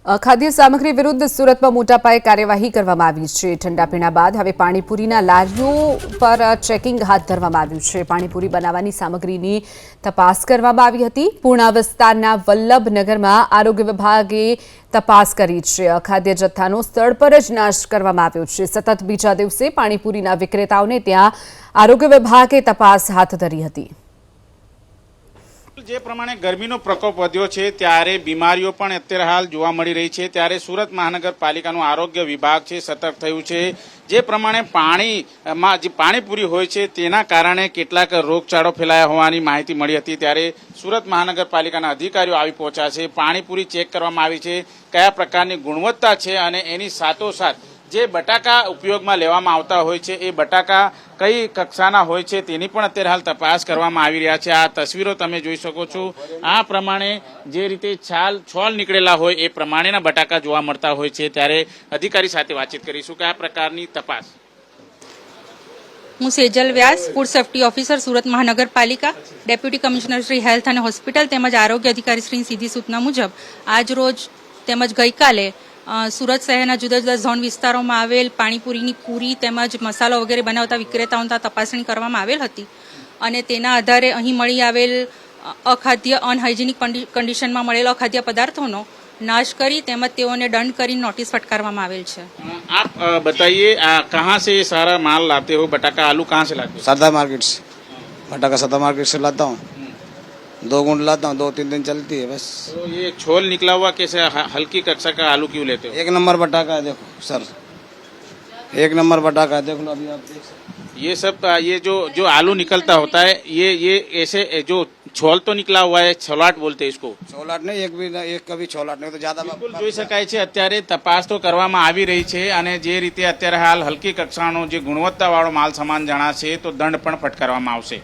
ખાદ્ય સામગ્રી વિરુદ્ધ સુરતમાં મોટા પાયે કાર્યવાહી કરવામાં આવી છે। ઠંડા પીણા બાદ હવે પાણીપુરીના લારીઓ પર ચેકિંગ હાથ ધરવામાં આવ્યું છે। પાણીપુરી બનાવવાની સામગ્રીની તપાસ કરવામાં આવી હતી। પૂર્ણા વિસ્તારના વલ્લભનગરમાં આરોગ્ય વિભાગે તપાસ કરી છે। અખાદ્ય જથ્થાનો સ્થળ પર જ નાશ કરવામાં આવ્યો છે। સતત બીજા દિવસે પાણીપુરીના વિક્રેતાઓને ત્યાં આરોગ્ય વિભાગે તપાસ હાથ ધરી હતી। જે પ્રમાણે ગરમીનો પ્રકોપ વધ્યો છે ત્યારે બીમારીઓ પણ અત્યારે હાલ જોવા મળી રહી છે ત્યારે સુરત મહાનગરપાલિકાનું આરોગ્ય વિભાગ છે સતર્ક થયું છે। જે પ્રમાણે પાણીમાં જે પાણીપુરી હોય છે તેના કારણે કેટલાક રોગચાળો ફેલાયા હોવાની માહિતી મળી હતી ત્યારે સુરત મહાનગરપાલિકાના અધિકારીઓ આવી પહોંચ્યા છે। પાણીપુરી ચેક કરવામાં આવી છે કયા પ્રકારની ગુણવત્તા છે અને એની સાથોસાથ જે બટાકા ઉપયોગમાં લેવામાં આવતા હોય છે એ બટાકા કઈ કક્ષાના હોય છે તેની પણ અત્યારે હાલ તપાસ કરવામાં આવી રહ્યા છે। આ તસવીરો તમે જોઈ શકો છો। આ પ્રમાણે જે રીતે છોલ નીકળેલા હોય એ પ્રમાણેના બટાકા જોવા મળતા હોય છે ત્યારે અધિકારી સાથે વાતચીત કરીશું કે આ પ્રકારની તપાસ। હું સેજલ વ્યાસ, ફૂડ સેફ્ટી ઓફિસર, સુરત મહાનગરપાલિકા, ડેપ્યુટી કમિશનર શ્રી હેલ્થ અને હોસ્પિટલ તેમજ આરોગ્ય અધિકારી શ્રી સીધી સૂચના મુજબ આજ રોજ તેમજ ગઈકાલે સુરત શહેરના જુદા જુદા ઝોન વિસ્તારોમાં આવેલ પાણીપુરીની પૂરી તેમજ મસાલો વગેરે બનાવતા વિક્રેતાઓની તપાસણી કરવામાં આવેલ હતી અને તેના આધારે અહીં મળી આવેલ અખાદ્ય અનહાઇજેનિક કન્ડિશનમાં મળેલ અખાદ્ય પદાર્થોનો નાશ કરી તેમજ તેઓને દંડ કરી નોટિસ ફટકારવામાં આવેલ છે। आप बताइए कहाँ से ये सारा माल लाते हो? बटाका आलू कहाँ से लाते हो? सरदार मार्केट से। भट्टा का सरदार मार्केट से लाता हूँ, 2 गुंड लाता हूँ, 2-3 दिन चलती है बस। तो ये छोल निकला हुआ कैसे हल्की कक्षा का आलू क्यों लेते हो? 1 नंबर बटाका है, देखो सर, 1 नंबर बटाका है, देख लो अभी आप देख सकते ये सब ये जो आलू निकलता होता है ये ऐसे जो छोल तो निकला हुआ है, छोलाट बोलते हैं इसको। छोलाट नहीं, एक कभी छोलाट नहीं तो ज्यादा બિલકુલ જોઈ શકાય છે અત્યારે તપાસ તો કરવામાં આવી રહી છે અને જે રીતે અત્યારે હાલ હલકી કક્ષાનો જે ગુણવત્તાવાળો માલ સામાન જણાશે તો દંડ પણ ફટકારવામાં આવશે।